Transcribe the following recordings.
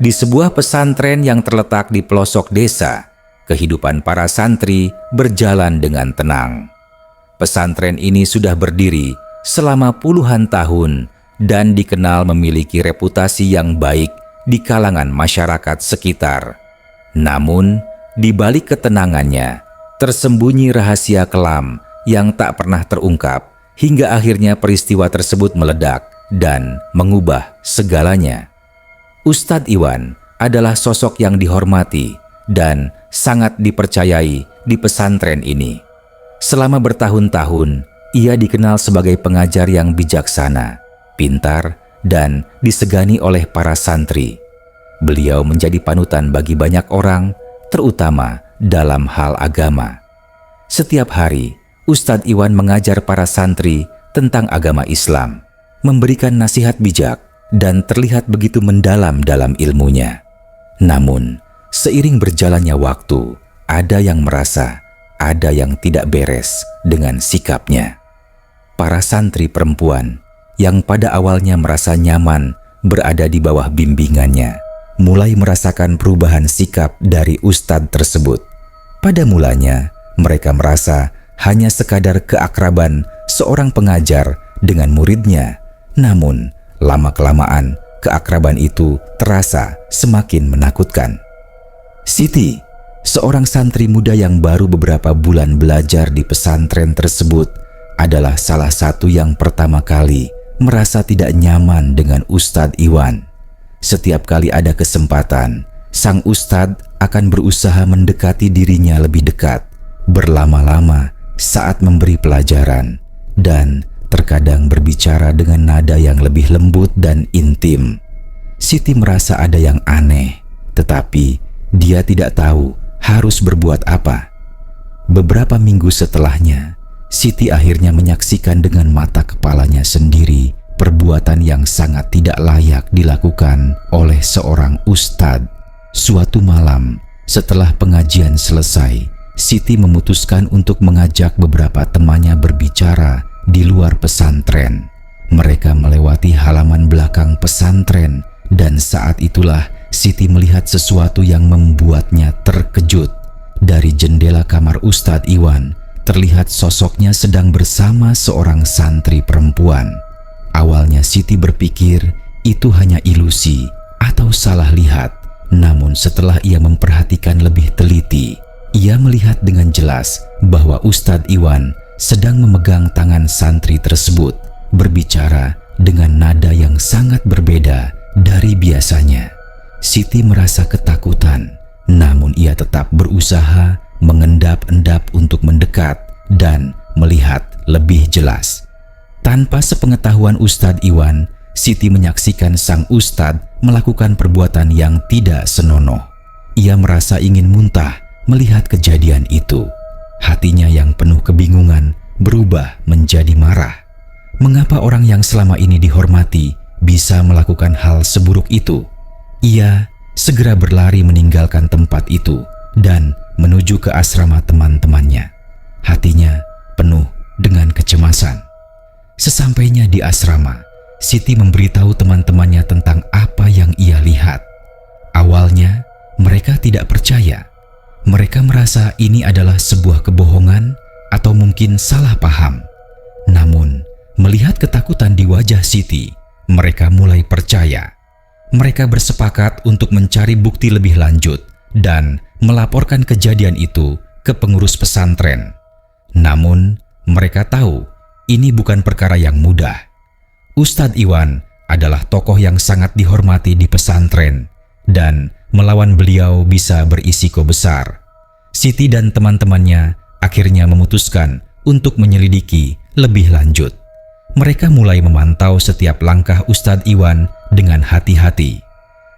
Di sebuah pesantren yang terletak di pelosok desa, kehidupan para santri berjalan dengan tenang. Pesantren ini sudah berdiri selama puluhan tahun dan dikenal memiliki reputasi yang baik di kalangan masyarakat sekitar. Namun, di balik ketenangannya, tersembunyi rahasia kelam yang tak pernah terungkap hingga akhirnya peristiwa tersebut meledak dan mengubah segalanya. Ustadz Iwan adalah sosok yang dihormati dan sangat dipercayai di pesantren ini. Selama bertahun-tahun, ia dikenal sebagai pengajar yang bijaksana, pintar, dan disegani oleh para santri. Beliau menjadi panutan bagi banyak orang, terutama dalam hal agama. Setiap hari, Ustadz Iwan mengajar para santri tentang agama Islam, memberikan nasihat bijak, dan terlihat begitu mendalam dalam ilmunya. Namun, seiring berjalannya waktu, ada yang merasa ada yang tidak beres dengan sikapnya. Para santri perempuan yang pada awalnya merasa nyaman berada di bawah bimbingannya, mulai merasakan perubahan sikap dari ustadz tersebut. Pada mulanya, mereka merasa hanya sekadar keakraban seorang pengajar dengan muridnya. Namun, lama-kelamaan, keakraban itu terasa semakin menakutkan. Siti, seorang santri muda yang baru beberapa bulan belajar di pesantren tersebut, adalah salah satu yang pertama kali merasa tidak nyaman dengan Ustadz Iwan. Setiap kali ada kesempatan, sang Ustadz akan berusaha mendekati dirinya lebih dekat, berlama-lama saat memberi pelajaran, dan terkadang berbicara dengan nada yang lebih lembut dan intim. Siti merasa ada yang aneh, tetapi dia tidak tahu harus berbuat apa. Beberapa minggu setelahnya, Siti akhirnya menyaksikan dengan mata kepalanya sendiri perbuatan yang sangat tidak layak dilakukan oleh seorang ustadz. Suatu malam, setelah pengajian selesai, Siti memutuskan untuk mengajak beberapa temannya berbicara di luar pesantren. Mereka melewati halaman belakang pesantren dan saat itulah Siti melihat sesuatu yang membuatnya terkejut. Dari jendela kamar Ustadz Iwan, terlihat sosoknya sedang bersama seorang santri perempuan. Awalnya Siti berpikir itu hanya ilusi atau salah lihat. Namun setelah ia memperhatikan lebih teliti, ia melihat dengan jelas bahwa Ustadz Iwan sedang memegang tangan santri tersebut, berbicara dengan nada yang sangat berbeda dari biasanya. Siti merasa ketakutan, namun ia tetap berusaha mengendap-endap untuk mendekat dan melihat lebih jelas. Tanpa sepengetahuan Ustadz Iwan, Siti menyaksikan sang ustadz melakukan perbuatan yang tidak senonoh. Ia merasa ingin muntah melihat kejadian itu. Hatinya yang penuh kebingungan berubah menjadi marah. Mengapa orang yang selama ini dihormati bisa melakukan hal seburuk itu? Ia segera berlari meninggalkan tempat itu dan menuju ke asrama teman-temannya. Hatinya penuh dengan kecemasan. Sesampainya di asrama, Siti memberitahu teman-temannya tentang apa yang ia lihat. Awalnya, mereka tidak percaya. Mereka merasa ini adalah sebuah kebohongan atau mungkin salah paham. Namun, melihat ketakutan di wajah Siti, mereka mulai percaya. Mereka bersepakat untuk mencari bukti lebih lanjut dan melaporkan kejadian itu ke pengurus pesantren. Namun, mereka tahu ini bukan perkara yang mudah. Ustadz Iwan adalah tokoh yang sangat dihormati di pesantren dan melawan beliau bisa berisiko besar. Siti dan teman-temannya akhirnya memutuskan untuk menyelidiki lebih lanjut. Mereka mulai memantau setiap langkah Ustadz Iwan dengan hati-hati.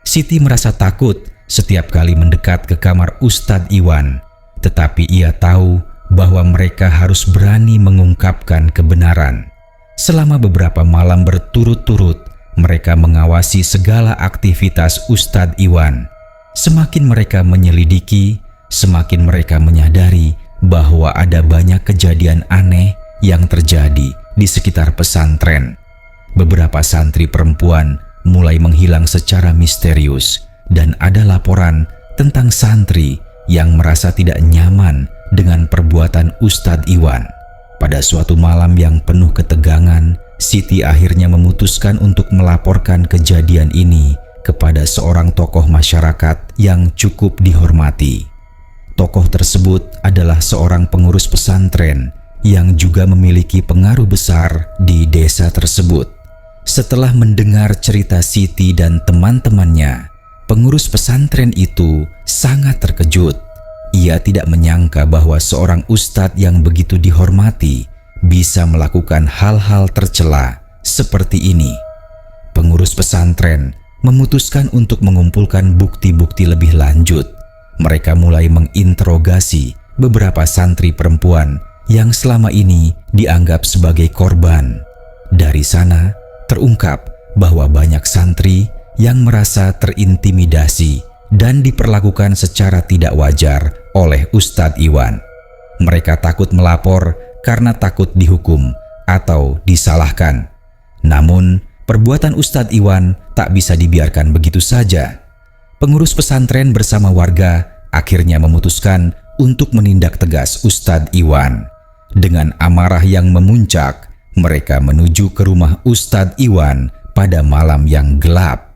Siti merasa takut setiap kali mendekat ke kamar Ustadz Iwan, tetapi ia tahu bahwa mereka harus berani mengungkapkan kebenaran. Selama beberapa malam berturut-turut, mereka mengawasi segala aktivitas Ustadz Iwan. Semakin mereka menyelidiki, semakin mereka menyadari bahwa ada banyak kejadian aneh yang terjadi di sekitar pesantren. Beberapa santri perempuan mulai menghilang secara misterius dan ada laporan tentang santri yang merasa tidak nyaman dengan perbuatan Ustadz Iwan. Pada suatu malam yang penuh ketegangan, Siti akhirnya memutuskan untuk melaporkan kejadian ini kepada seorang tokoh masyarakat yang cukup dihormati. Tokoh tersebut adalah seorang pengurus pesantren yang juga memiliki pengaruh besar di desa tersebut. Setelah mendengar cerita Siti dan teman-temannya, pengurus pesantren itu sangat terkejut. Ia tidak menyangka bahwa seorang ustadz yang begitu dihormati bisa melakukan hal-hal tercela seperti ini. Pengurus pesantren memutuskan untuk mengumpulkan bukti-bukti lebih lanjut. Mereka mulai menginterogasi beberapa santri perempuan yang selama ini dianggap sebagai korban. Dari sana terungkap bahwa banyak santri yang merasa terintimidasi dan diperlakukan secara tidak wajar oleh Ustadz Iwan. Mereka takut melapor karena takut dihukum atau disalahkan. Namun, perbuatan Ustadz Iwan tak bisa dibiarkan begitu saja. Pengurus pesantren bersama warga akhirnya memutuskan untuk menindak tegas Ustadz Iwan. Dengan amarah yang memuncak, mereka menuju ke rumah Ustadz Iwan pada malam yang gelap.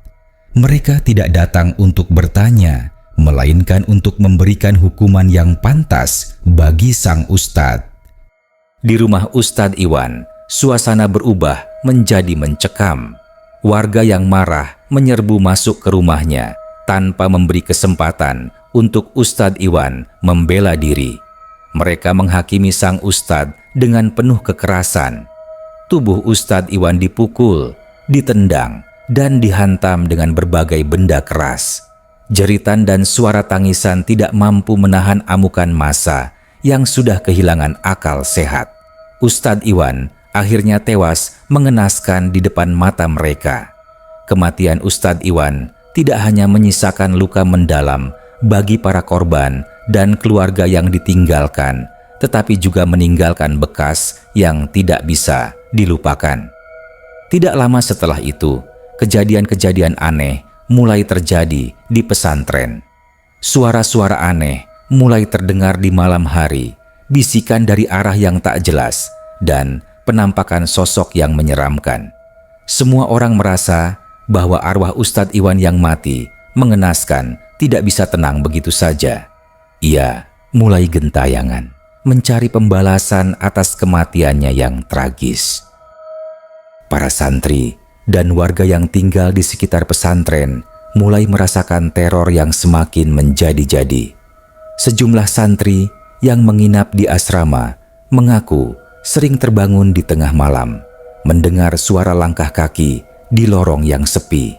Mereka tidak datang untuk bertanya, melainkan untuk memberikan hukuman yang pantas bagi sang ustadz. Di rumah Ustadz Iwan, suasana berubah menjadi mencekam. Warga yang marah menyerbu masuk ke rumahnya tanpa memberi kesempatan untuk Ustadz Iwan membela diri. Mereka menghakimi sang ustadz dengan penuh kekerasan. Tubuh Ustadz Iwan dipukul, ditendang, dan dihantam dengan berbagai benda keras. Jeritan dan suara tangisan tidak mampu menahan amukan massa yang sudah kehilangan akal sehat. Ustadz Iwan akhirnya tewas mengenaskan di depan mata mereka. Kematian Ustadz Iwan tidak hanya menyisakan luka mendalam bagi para korban dan keluarga yang ditinggalkan, tetapi juga meninggalkan bekas yang tidak bisa dilupakan. Tidak lama setelah itu, kejadian-kejadian aneh mulai terjadi di pesantren. Suara-suara aneh mulai terdengar di malam hari, bisikan dari arah yang tak jelas, dan penampakan sosok yang menyeramkan. Semua orang merasa bahwa arwah Ustadz Iwan yang mati mengenaskan tidak bisa tenang begitu saja. Ia mulai gentayangan, mencari pembalasan atas kematiannya yang tragis. Para santri dan warga yang tinggal di sekitar pesantren mulai merasakan teror yang semakin menjadi-jadi. Sejumlah santri yang menginap di asrama mengaku sering terbangun di tengah malam, mendengar suara langkah kaki di lorong yang sepi.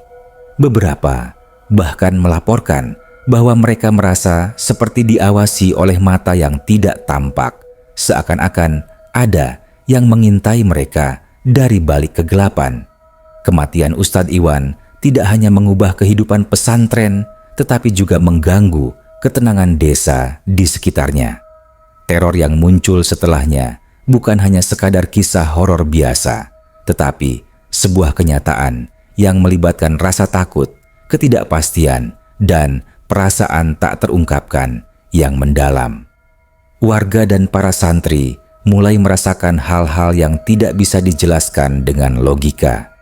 Beberapa bahkan melaporkan bahwa mereka merasa seperti diawasi oleh mata yang tidak tampak, seakan-akan ada yang mengintai mereka dari balik kegelapan. Kematian Ustadz Iwan tidak hanya mengubah kehidupan pesantren, tetapi juga mengganggu ketenangan desa di sekitarnya. Teror yang muncul setelahnya bukan hanya sekadar kisah horor biasa, tetapi sebuah kenyataan yang melibatkan rasa takut, ketidakpastian, dan perasaan tak terungkapkan yang mendalam. Warga dan para santri mulai merasakan hal-hal yang tidak bisa dijelaskan dengan logika.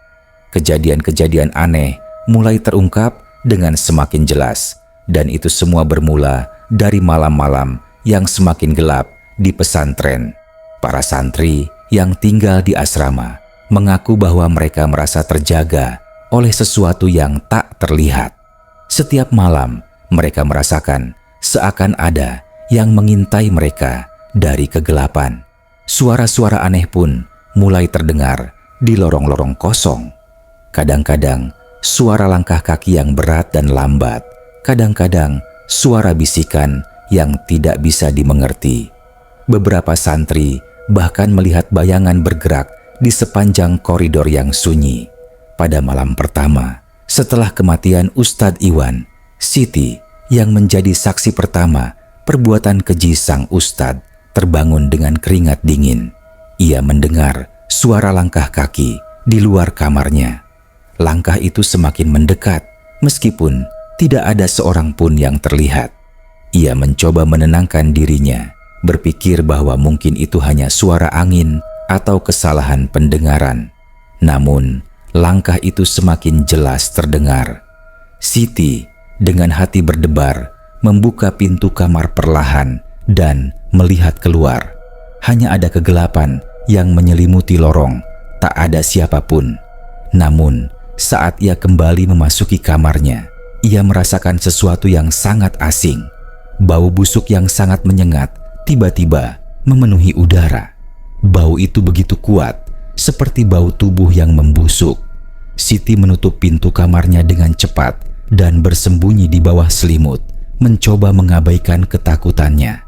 Kejadian-kejadian aneh mulai terungkap dengan semakin jelas, dan itu semua bermula dari malam-malam yang semakin gelap di pesantren. Para santri yang tinggal di asrama mengaku bahwa mereka merasa terjaga oleh sesuatu yang tak terlihat. Setiap malam mereka merasakan seakan ada yang mengintai mereka dari kegelapan. Suara-suara aneh pun mulai terdengar di lorong-lorong kosong. Kadang-kadang suara langkah kaki yang berat dan lambat, kadang-kadang suara bisikan yang tidak bisa dimengerti. Beberapa santri bahkan melihat bayangan bergerak di sepanjang koridor yang sunyi. Pada malam pertama, setelah kematian Ustadz Iwan, Siti yang menjadi saksi pertama perbuatan keji sang Ustadz terbangun dengan keringat dingin. Ia mendengar suara langkah kaki di luar kamarnya. Langkah itu semakin mendekat, meskipun tidak ada seorang pun yang terlihat. Ia mencoba menenangkan dirinya, berpikir bahwa mungkin itu hanya suara angin atau kesalahan pendengaran. Namun, langkah itu semakin jelas terdengar. Siti dengan hati berdebar membuka pintu kamar perlahan dan melihat keluar. Hanya ada kegelapan yang menyelimuti lorong, tak ada siapapun. Namun, saat ia kembali memasuki kamarnya, ia merasakan sesuatu yang sangat asing. Bau busuk yang sangat menyengat tiba-tiba memenuhi udara. Bau itu begitu kuat, seperti bau tubuh yang membusuk. Siti menutup pintu kamarnya dengan cepat dan bersembunyi di bawah selimut, mencoba mengabaikan ketakutannya.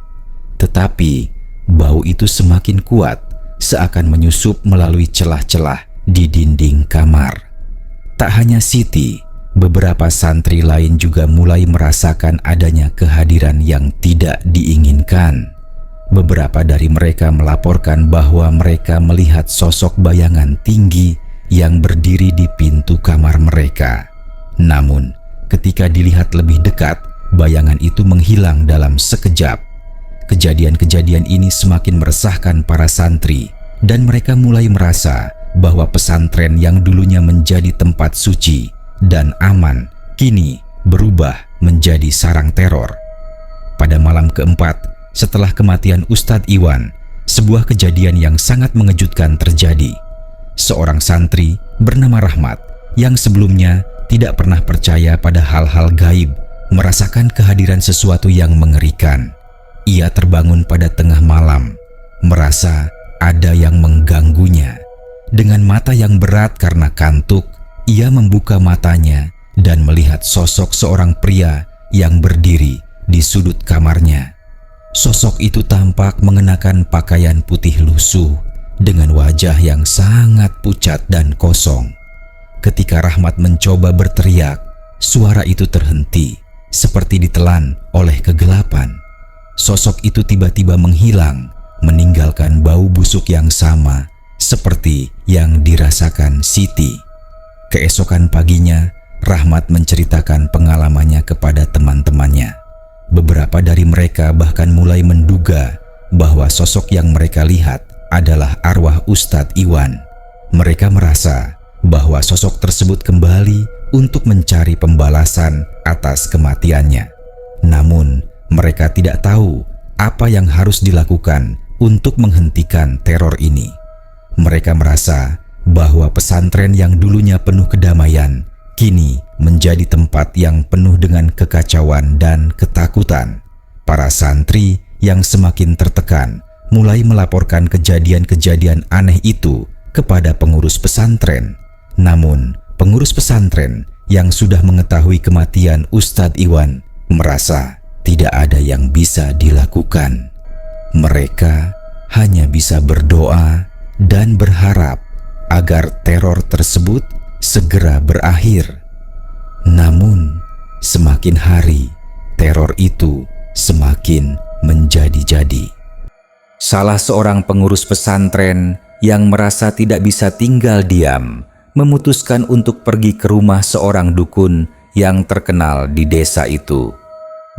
Tetapi, bau itu semakin kuat, seakan menyusup melalui celah-celah di dinding kamar. Tak hanya Siti, beberapa santri lain juga mulai merasakan adanya kehadiran yang tidak diinginkan. Beberapa dari mereka melaporkan bahwa mereka melihat sosok bayangan tinggi yang berdiri di pintu kamar mereka. Namun, ketika dilihat lebih dekat, bayangan itu menghilang dalam sekejap. Kejadian-kejadian ini semakin meresahkan para santri, dan mereka mulai merasa bahwa pesantren yang dulunya menjadi tempat suci dan aman, kini berubah menjadi sarang teror. Pada malam keempat, setelah kematian Ustadz Iwan, sebuah kejadian yang sangat mengejutkan terjadi. Seorang santri bernama Rahmat yang sebelumnya tidak pernah percaya pada hal-hal gaib, merasakan kehadiran sesuatu yang mengerikan. Ia terbangun pada tengah malam, merasa ada yang mengganggunya. Dengan mata yang berat karena kantuk, ia membuka matanya dan melihat sosok seorang pria yang berdiri di sudut kamarnya. Sosok itu tampak mengenakan pakaian putih lusuh dengan wajah yang sangat pucat dan kosong. Ketika Rahmat mencoba berteriak, suara itu terhenti, seperti ditelan oleh kegelapan. Sosok itu tiba-tiba menghilang, meninggalkan bau busuk yang sama seperti yang dirasakan Siti. Keesokan paginya, Rahmat menceritakan pengalamannya kepada teman-temannya. Beberapa dari mereka bahkan mulai menduga bahwa sosok yang mereka lihat adalah arwah Ustadz Iwan. Mereka merasa bahwa sosok tersebut kembali untuk mencari pembalasan atas kematiannya. Namun, mereka tidak tahu apa yang harus dilakukan untuk menghentikan teror ini. Mereka merasa bahwa pesantren yang dulunya penuh kedamaian kini menjadi tempat yang penuh dengan kekacauan dan ketakutan. Para santri yang semakin tertekan mulai melaporkan kejadian-kejadian aneh itu kepada pengurus pesantren. Namun, pengurus pesantren yang sudah mengetahui kematian Ustadz Iwan merasa tidak ada yang bisa dilakukan. Mereka hanya bisa berdoa dan berharap agar teror tersebut segera berakhir. Namun, semakin hari, teror itu semakin menjadi-jadi. Salah seorang pengurus pesantren yang merasa tidak bisa tinggal diam, memutuskan untuk pergi ke rumah seorang dukun yang terkenal di desa itu.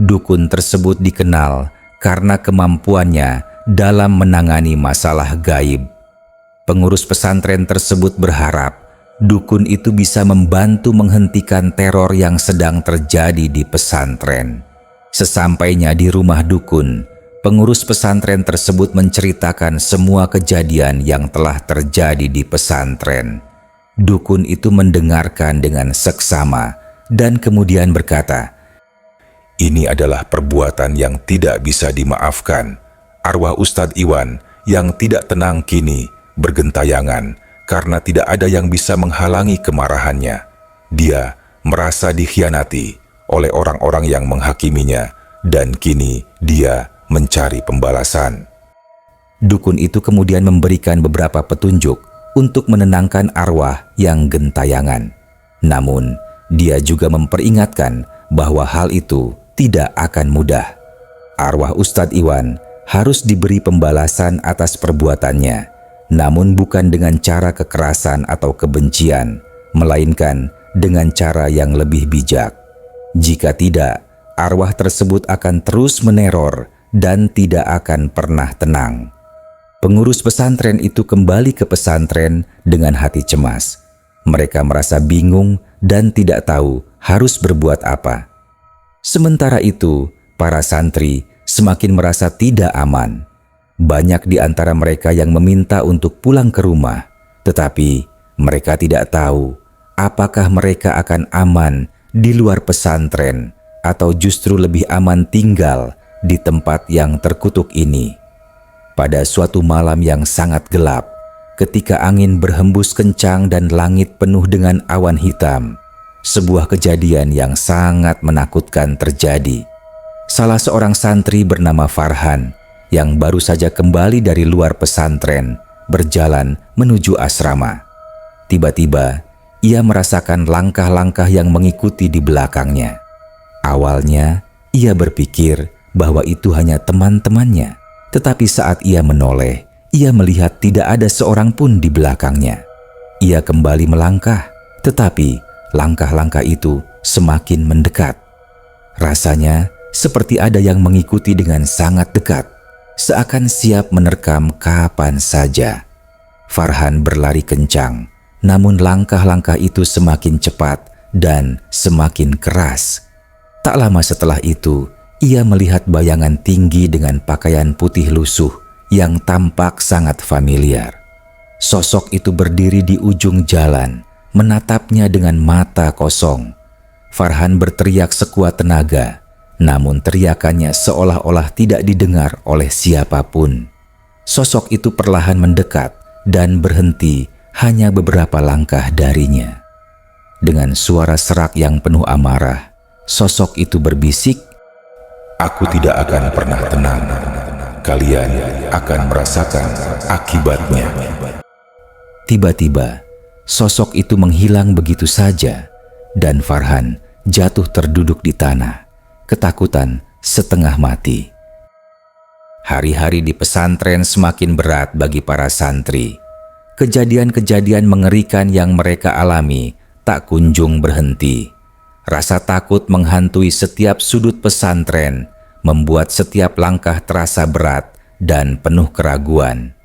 Dukun tersebut dikenal karena kemampuannya dalam menangani masalah gaib. Pengurus pesantren tersebut berharap dukun itu bisa membantu menghentikan teror yang sedang terjadi di pesantren. Sesampainya di rumah dukun, pengurus pesantren tersebut menceritakan semua kejadian yang telah terjadi di pesantren. Dukun itu mendengarkan dengan seksama dan kemudian berkata, "Ini adalah perbuatan yang tidak bisa dimaafkan. Arwah Ustadz Iwan yang tidak tenang kini bergentayangan karena tidak ada yang bisa menghalangi kemarahannya. Dia merasa dikhianati oleh orang-orang yang menghakiminya dan kini dia mencari pembalasan." Dukun itu kemudian memberikan beberapa petunjuk untuk menenangkan arwah yang gentayangan. Namun, dia juga memperingatkan bahwa hal itu tidak akan mudah. Arwah Ustadz Iwan harus diberi pembalasan atas perbuatannya, namun bukan dengan cara kekerasan atau kebencian, melainkan dengan cara yang lebih bijak. Jika tidak, arwah tersebut akan terus meneror dan tidak akan pernah tenang. Pengurus pesantren itu kembali ke pesantren dengan hati cemas. Mereka merasa bingung dan tidak tahu harus berbuat apa. Sementara itu, para santri semakin merasa tidak aman. Banyak di antara mereka yang meminta untuk pulang ke rumah, tetapi mereka tidak tahu apakah mereka akan aman di luar pesantren atau justru lebih aman tinggal di tempat yang terkutuk ini. Pada suatu malam yang sangat gelap, ketika angin berhembus kencang dan langit penuh dengan awan hitam, sebuah kejadian yang sangat menakutkan terjadi. Salah seorang santri bernama Farhan yang baru saja kembali dari luar pesantren berjalan menuju asrama. Tiba-tiba, ia merasakan langkah-langkah yang mengikuti di belakangnya. Awalnya, ia berpikir bahwa itu hanya teman-temannya. Tetapi saat ia menoleh, ia melihat tidak ada seorang pun di belakangnya. Ia kembali melangkah, tetapi langkah-langkah itu semakin mendekat. Rasanya seperti ada yang mengikuti dengan sangat dekat, seakan siap menerkam kapan saja. Farhan berlari kencang, namun langkah-langkah itu semakin cepat dan semakin keras. Tak lama setelah itu, ia melihat bayangan tinggi dengan pakaian putih lusuh yang tampak sangat familiar. Sosok itu berdiri di ujung jalan, menatapnya dengan mata kosong. Farhan berteriak sekuat tenaga, namun teriakannya seolah-olah tidak didengar oleh siapapun. Sosok itu perlahan mendekat dan berhenti hanya beberapa langkah darinya. Dengan suara serak yang penuh amarah, sosok itu berbisik, "Aku tidak akan pernah tenang. Kalian akan merasakan akibatnya." Tiba-tiba, sosok itu menghilang begitu saja dan Farhan jatuh terduduk di tanah, ketakutan setengah mati. Hari-hari di pesantren semakin berat bagi para santri. Kejadian-kejadian mengerikan yang mereka alami tak kunjung berhenti. Rasa takut menghantui setiap sudut pesantren, membuat setiap langkah terasa berat dan penuh keraguan.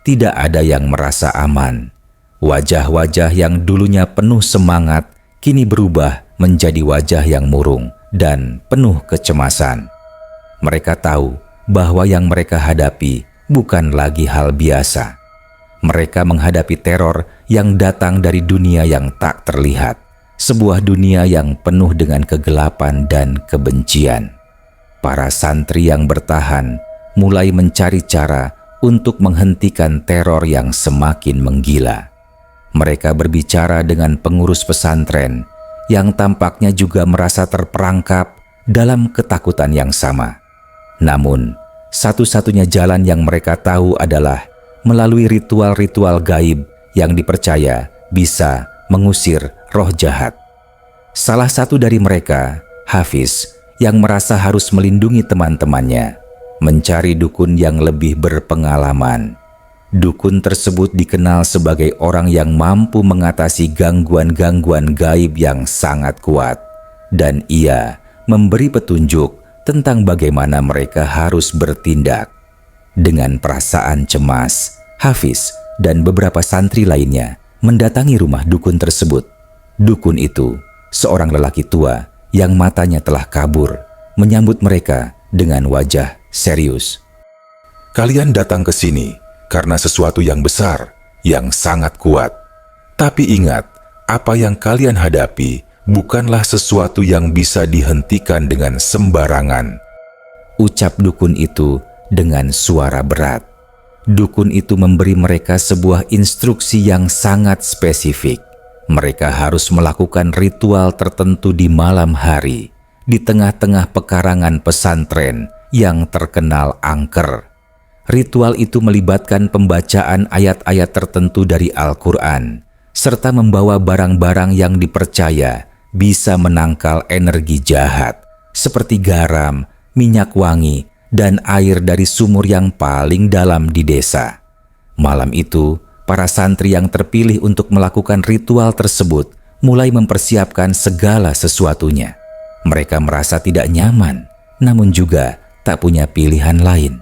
Tidak ada yang merasa aman. Wajah-wajah yang dulunya penuh semangat, kini berubah menjadi wajah yang murung dan penuh kecemasan. Mereka tahu bahwa yang mereka hadapi bukan lagi hal biasa. Mereka menghadapi teror yang datang dari dunia yang tak terlihat. Sebuah dunia yang penuh dengan kegelapan dan kebencian. Para santri yang bertahan mulai mencari cara untuk menghentikan teror yang semakin menggila. Mereka berbicara dengan pengurus pesantren yang tampaknya juga merasa terperangkap dalam ketakutan yang sama. Namun, satu-satunya jalan yang mereka tahu adalah melalui ritual-ritual gaib yang dipercaya bisa mengusir roh jahat. Salah satu dari mereka, Hafiz, yang merasa harus melindungi teman-temannya, mencari dukun yang lebih berpengalaman. Dukun tersebut dikenal sebagai orang yang mampu mengatasi gangguan-gangguan gaib yang sangat kuat, dan ia memberi petunjuk tentang bagaimana mereka harus bertindak. Dengan perasaan cemas, Hafiz dan beberapa santri lainnya mendatangi rumah dukun tersebut. Dukun itu, seorang lelaki tua yang matanya telah kabur, menyambut mereka dengan wajah serius. "Kalian datang ke sini karena sesuatu yang besar, yang sangat kuat. Tapi ingat, apa yang kalian hadapi bukanlah sesuatu yang bisa dihentikan dengan sembarangan," ucap dukun itu dengan suara berat. Dukun itu memberi mereka sebuah instruksi yang sangat spesifik. Mereka harus melakukan ritual tertentu di malam hari, di tengah-tengah pekarangan pesantren yang terkenal angker. Ritual itu melibatkan pembacaan ayat-ayat tertentu dari Al-Quran, serta membawa barang-barang yang dipercaya bisa menangkal energi jahat, seperti garam, minyak wangi, dan air dari sumur yang paling dalam di desa. Malam itu, para santri yang terpilih untuk melakukan ritual tersebut mulai mempersiapkan segala sesuatunya. Mereka merasa tidak nyaman, namun juga tak punya pilihan lain.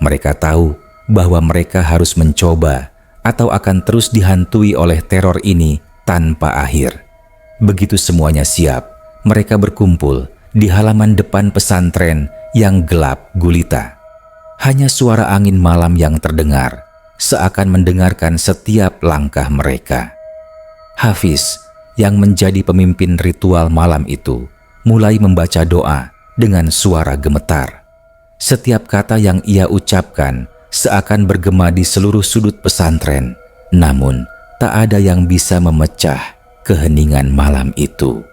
Mereka tahu bahwa mereka harus mencoba atau akan terus dihantui oleh teror ini tanpa akhir. Begitu semuanya siap, mereka berkumpul di halaman depan pesantren yang gelap gulita. Hanya suara angin malam yang terdengar, seakan mendengarkan setiap langkah mereka. Hafiz, yang menjadi pemimpin ritual malam itu, mulai membaca doa dengan suara gemetar. Setiap kata yang ia ucapkan seakan bergema di seluruh sudut pesantren, namun tak ada yang bisa memecah keheningan malam itu.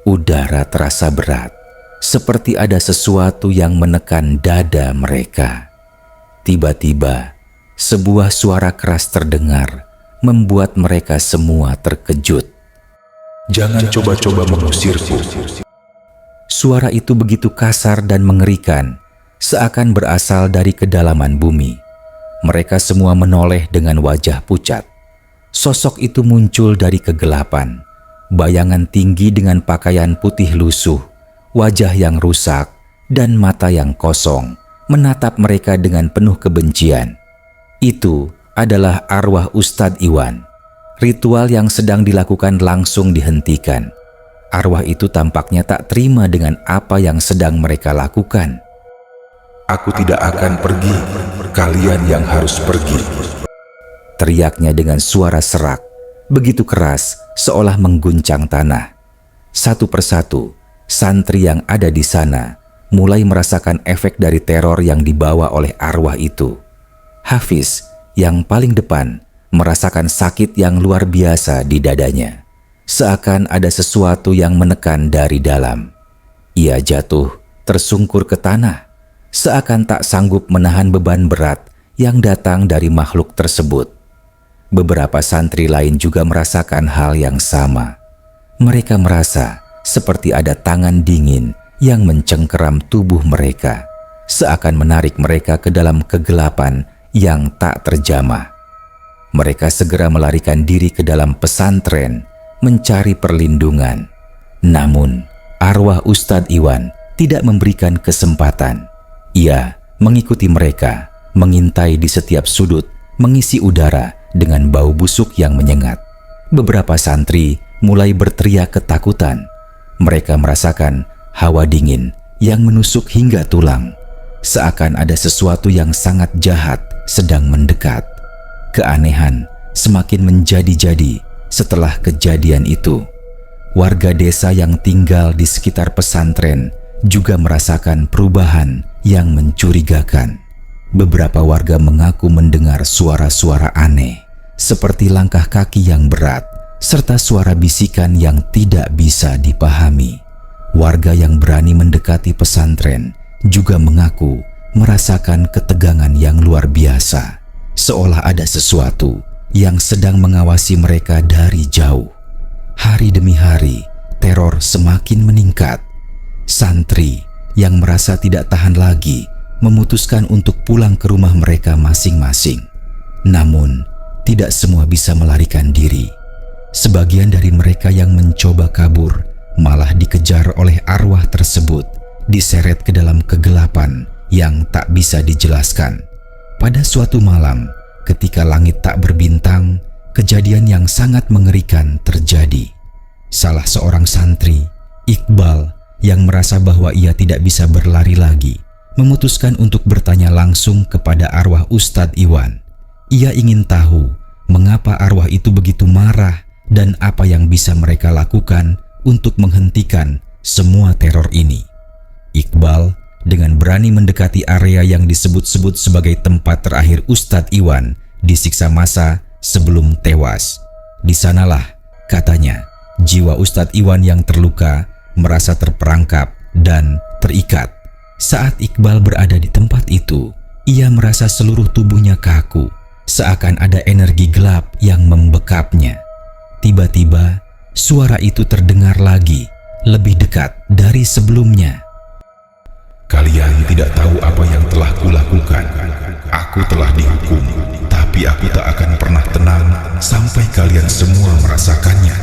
Udara terasa berat, seperti ada sesuatu yang menekan dada mereka. Tiba-tiba, sebuah suara keras terdengar, membuat mereka semua terkejut. Jangan coba-coba mengusirku. Suara itu begitu kasar dan mengerikan, seakan berasal dari kedalaman bumi. Mereka semua menoleh dengan wajah pucat. Sosok itu muncul dari kegelapan. Bayangan tinggi dengan pakaian putih lusuh, wajah yang rusak, dan mata yang kosong menatap mereka dengan penuh kebencian. Itu adalah arwah Ustadz Iwan. Ritual yang sedang dilakukan langsung dihentikan. Arwah itu tampaknya tak terima dengan apa yang sedang mereka lakukan. Aku tidak akan pergi, kalian yang harus pergi. Teriaknya dengan suara serak, begitu keras seolah mengguncang tanah. Satu persatu, santri yang ada di sana mulai merasakan efek dari teror yang dibawa oleh arwah itu. Hafiz, yang paling depan, merasakan sakit yang luar biasa di dadanya. Seakan ada sesuatu yang menekan dari dalam. Ia jatuh, tersungkur ke tanah, seakan tak sanggup menahan beban berat yang datang dari makhluk tersebut. Beberapa santri lain juga merasakan hal yang sama. Mereka merasa seperti ada tangan dingin yang mencengkeram tubuh mereka, seakan menarik mereka ke dalam kegelapan yang tak terjamah. Mereka segera melarikan diri ke dalam pesantren, mencari perlindungan. Namun, arwah Ustadz Iwan tidak memberikan kesempatan. Ia mengikuti mereka, mengintai di setiap sudut, mengisi udara dengan bau busuk yang menyengat. Beberapa santri mulai berteriak ketakutan. Mereka merasakan hawa dingin yang menusuk hingga tulang, seakan ada sesuatu yang sangat jahat sedang mendekat. Keanehan semakin menjadi-jadi setelah kejadian itu. Warga desa yang tinggal di sekitar pesantren juga merasakan perubahan yang mencurigakan. Beberapa warga mengaku mendengar suara-suara aneh, seperti langkah kaki yang berat, serta suara bisikan yang tidak bisa dipahami. Warga yang berani mendekati pesantren juga mengaku merasakan ketegangan yang luar biasa, seolah ada sesuatu yang sedang mengawasi mereka dari jauh. Hari demi hari, teror semakin meningkat. Santri yang merasa tidak tahan lagi memutuskan untuk pulang ke rumah mereka masing-masing. Namun, tidak semua bisa melarikan diri. Sebagian dari mereka yang mencoba kabur malah dikejar oleh arwah tersebut, diseret ke dalam kegelapan yang tak bisa dijelaskan. Pada suatu malam, ketika langit tak berbintang, kejadian yang sangat mengerikan terjadi. Salah seorang santri, Iqbal, yang merasa bahwa ia tidak bisa berlari lagi, memutuskan untuk bertanya langsung kepada arwah Ustadz Iwan. Ia ingin tahu mengapa arwah itu begitu marah dan apa yang bisa mereka lakukan untuk menghentikan semua teror ini. Iqbal dengan berani mendekati area yang disebut-sebut sebagai tempat terakhir Ustadz Iwan disiksa massa sebelum tewas. Di sanalah, katanya, jiwa Ustadz Iwan yang terluka merasa terperangkap dan terikat. Saat Iqbal berada di tempat itu, ia merasa seluruh tubuhnya kaku, seakan ada energi gelap yang membekapnya. Tiba-tiba, suara itu terdengar lagi, lebih dekat dari sebelumnya. Kalian tidak tahu apa yang telah kulakukan. Aku telah dihukum, tapi aku tak akan pernah tenang sampai kalian semua merasakannya.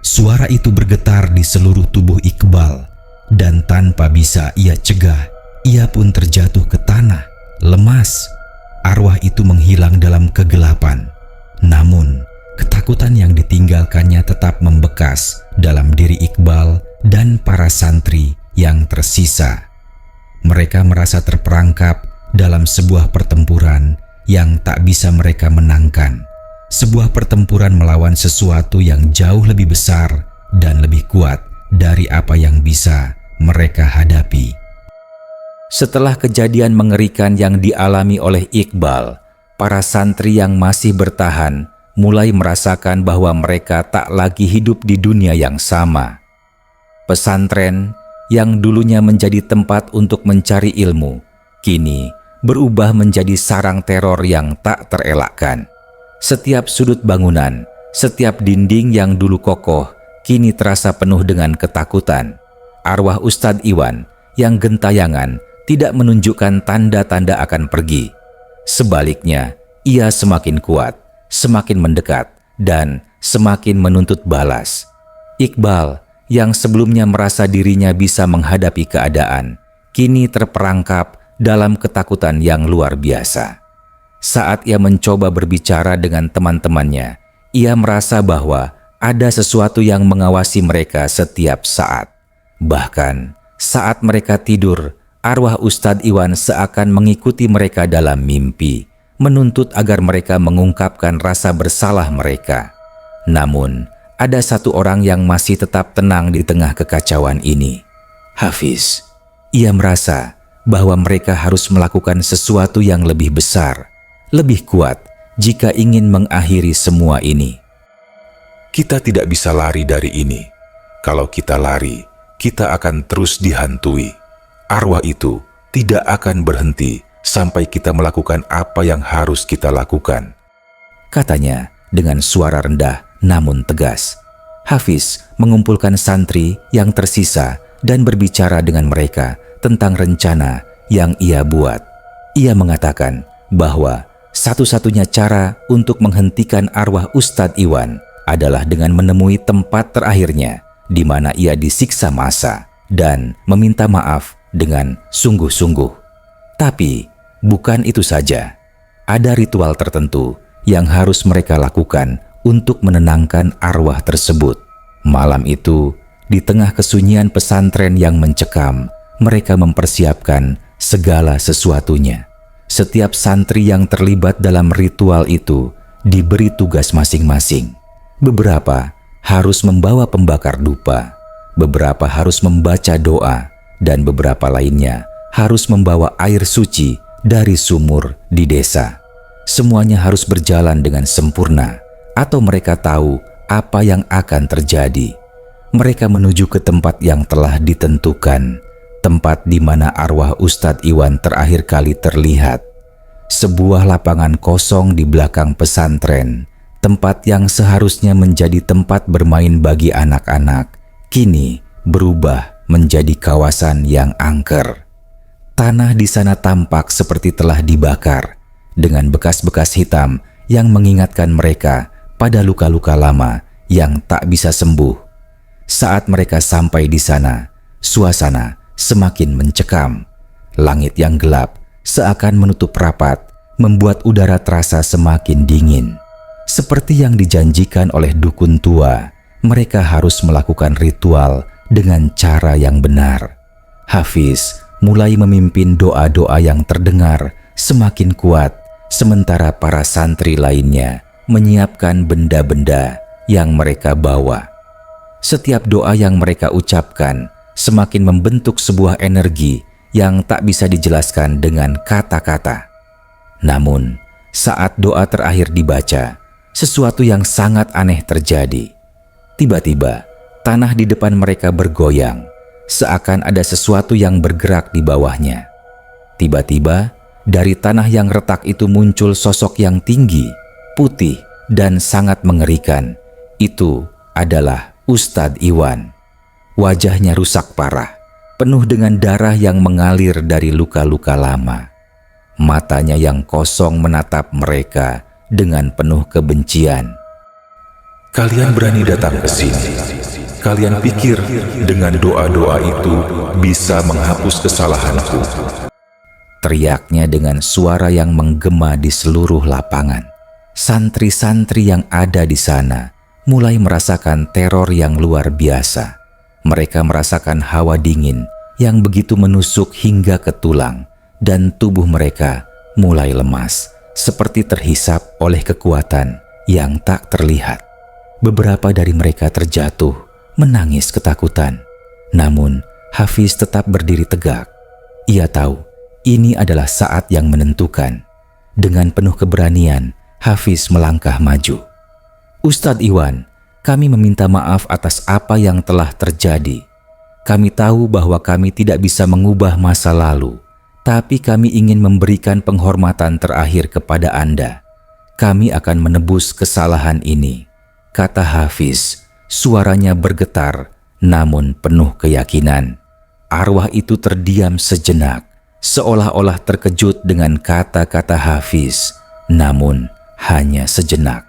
Suara itu bergetar di seluruh tubuh Iqbal, dan tanpa bisa ia cegah, ia pun terjatuh ke tanah, lemas. Arwah itu menghilang dalam kegelapan. Namun, ketakutan yang ditinggalkannya tetap membekas dalam diri Iqbal dan para santri yang tersisa. Mereka merasa terperangkap dalam sebuah pertempuran yang tak bisa mereka menangkan. Sebuah pertempuran melawan sesuatu yang jauh lebih besar dan lebih kuat dari apa yang bisa mereka hadapi. Setelah kejadian mengerikan yang dialami oleh Iqbal, para santri yang masih bertahan mulai merasakan bahwa mereka tak lagi hidup di dunia yang sama. Pesantren yang dulunya menjadi tempat untuk mencari ilmu, kini berubah menjadi sarang teror yang tak terelakkan. Setiap sudut bangunan, setiap dinding yang dulu kokoh, kini terasa penuh dengan ketakutan. Arwah Ustadz Iwan yang gentayangan tidak menunjukkan tanda-tanda akan pergi. Sebaliknya, ia semakin kuat, semakin mendekat, dan semakin menuntut balas. Iqbal yang sebelumnya merasa dirinya bisa menghadapi keadaan, kini terperangkap dalam ketakutan yang luar biasa. Saat ia mencoba berbicara dengan teman-temannya, ia merasa bahwa ada sesuatu yang mengawasi mereka setiap saat. Bahkan saat mereka tidur, arwah Ustadz Iwan seakan mengikuti mereka dalam mimpi, menuntut agar mereka mengungkapkan rasa bersalah mereka. Namun, ada satu orang yang masih tetap tenang di tengah kekacauan ini. Hafiz. Ia merasa bahwa mereka harus melakukan sesuatu yang lebih besar, lebih kuat jika ingin mengakhiri semua ini. Kita tidak bisa lari dari ini. Kalau kita lari, kita akan terus dihantui. Arwah itu tidak akan berhenti sampai kita melakukan apa yang harus kita lakukan, katanya dengan suara rendah namun tegas. Hafiz mengumpulkan santri yang tersisa dan berbicara dengan mereka tentang rencana yang ia buat. Ia mengatakan bahwa satu-satunya cara untuk menghentikan arwah Ustadz Iwan adalah dengan menemui tempat terakhirnya di mana ia disiksa massa dan meminta maaf dengan sungguh-sungguh. Tapi bukan itu saja. Ada ritual tertentu yang harus mereka lakukan untuk menenangkan arwah tersebut. Malam itu, di tengah kesunyian pesantren yang mencekam, mereka mempersiapkan segala sesuatunya. Setiap santri yang terlibat dalam ritual itu diberi tugas masing-masing. Beberapa harus membawa pembakar dupa, beberapa harus membaca doa, dan beberapa lainnya harus membawa air suci dari sumur di desa. Semuanya harus berjalan dengan sempurna, atau mereka tahu apa yang akan terjadi. Mereka menuju ke tempat yang telah ditentukan, tempat di mana arwah Ustadz Iwan terakhir kali terlihat. Sebuah lapangan kosong di belakang pesantren, tempat yang seharusnya menjadi tempat bermain bagi anak-anak, kini berubah menjadi kawasan yang angker. Tanah di sana tampak seperti telah dibakar, dengan bekas-bekas hitam yang mengingatkan mereka pada luka-luka lama yang tak bisa sembuh. Saat mereka sampai di sana, suasana semakin mencekam. Langit yang gelap seakan menutup rapat, membuat udara terasa semakin dingin. Seperti yang dijanjikan oleh dukun tua, mereka harus melakukan ritual dengan cara yang benar. Hafiz mulai memimpin doa-doa yang terdengar semakin kuat, sementara para santri lainnya menyiapkan benda-benda yang mereka bawa. Setiap doa yang mereka ucapkan semakin membentuk sebuah energi yang tak bisa dijelaskan dengan kata-kata. Namun, saat doa terakhir dibaca, sesuatu yang sangat aneh terjadi. Tiba-tiba, tanah di depan mereka bergoyang, seakan ada sesuatu yang bergerak di bawahnya. Tiba-tiba, dari tanah yang retak itu muncul sosok yang tinggi, putih, dan sangat mengerikan. Itu adalah Ustadz Iwan. Wajahnya rusak parah, penuh dengan darah yang mengalir dari luka-luka lama. Matanya yang kosong menatap mereka dengan penuh kebencian. Kalian berani datang ke sini. Kalian pikir dengan doa-doa itu bisa menghapus kesalahanku? Teriaknya dengan suara yang menggema di seluruh lapangan. Santri-santri yang ada di sana mulai merasakan teror yang luar biasa. Mereka merasakan hawa dingin yang begitu menusuk hingga ke tulang, dan tubuh mereka mulai lemas, seperti terhisap oleh kekuatan yang tak terlihat. Beberapa dari mereka terjatuh, menangis ketakutan. Namun, Hafiz tetap berdiri tegak. Ia tahu ini adalah saat yang menentukan. Dengan penuh keberanian, Hafiz melangkah maju. Ustadz Iwan, kami meminta maaf atas apa yang telah terjadi. Kami tahu bahwa kami tidak bisa mengubah masa lalu, tapi kami ingin memberikan penghormatan terakhir kepada Anda. Kami akan menebus kesalahan ini, kata Hafiz. Suaranya bergetar, namun penuh keyakinan. Arwah itu terdiam sejenak, seolah-olah terkejut dengan kata-kata Hafiz, namun hanya sejenak.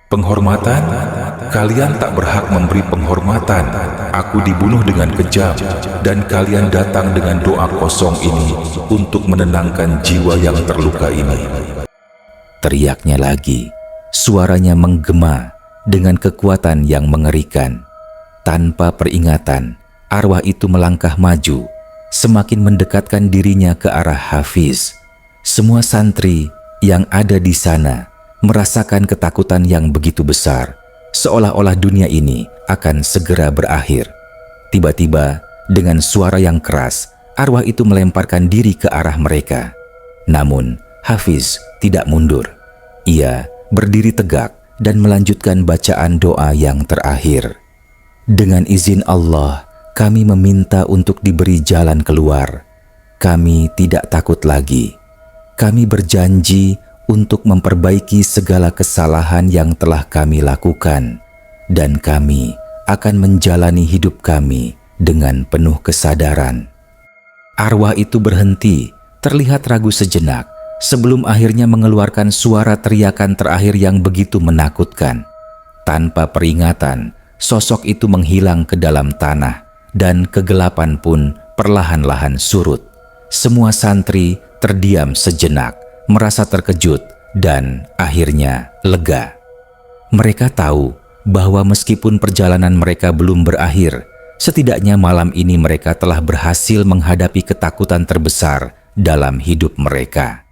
Penghormatan? Kalian tak berhak memberi penghormatan. Aku dibunuh dengan kejam, dan kalian datang dengan doa kosong ini untuk menenangkan jiwa yang terluka ini. Teriaknya lagi, suaranya menggema dengan kekuatan yang mengerikan. Tanpa peringatan, arwah itu melangkah maju, semakin mendekatkan dirinya ke arah Hafiz. Semua santri yang ada di sana merasakan ketakutan yang begitu besar, seolah-olah dunia ini akan segera berakhir. Tiba-tiba, dengan suara yang keras, arwah itu melemparkan diri ke arah mereka. Namun, Hafiz tidak mundur. Ia berdiri tegak dan melanjutkan bacaan doa yang terakhir. Dengan izin Allah, kami meminta untuk diberi jalan keluar. Kami tidak takut lagi. Kami berjanji untuk memperbaiki segala kesalahan yang telah kami lakukan, dan kami akan menjalani hidup kami dengan penuh kesadaran. Arwah itu berhenti, terlihat ragu sejenak, sebelum akhirnya mengeluarkan suara teriakan terakhir yang begitu menakutkan. Tanpa peringatan, sosok itu menghilang ke dalam tanah, dan kegelapan pun perlahan-lahan surut. Semua santri terdiam sejenak, merasa terkejut dan akhirnya lega. Mereka tahu bahwa meskipun perjalanan mereka belum berakhir, setidaknya malam ini mereka telah berhasil menghadapi ketakutan terbesar dalam hidup mereka.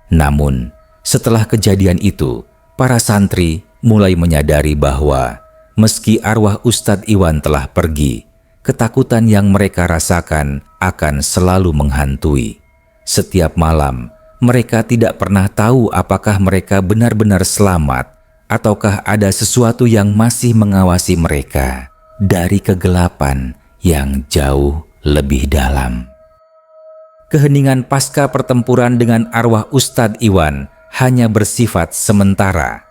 Namun, setelah kejadian itu, para santri mulai menyadari bahwa meski arwah Ustadz Iwan telah pergi, ketakutan yang mereka rasakan akan selalu menghantui. Setiap malam, mereka tidak pernah tahu apakah mereka benar-benar selamat ataukah ada sesuatu yang masih mengawasi mereka dari kegelapan yang jauh lebih dalam. Keheningan pasca pertempuran dengan arwah Ustadz Iwan hanya bersifat sementara.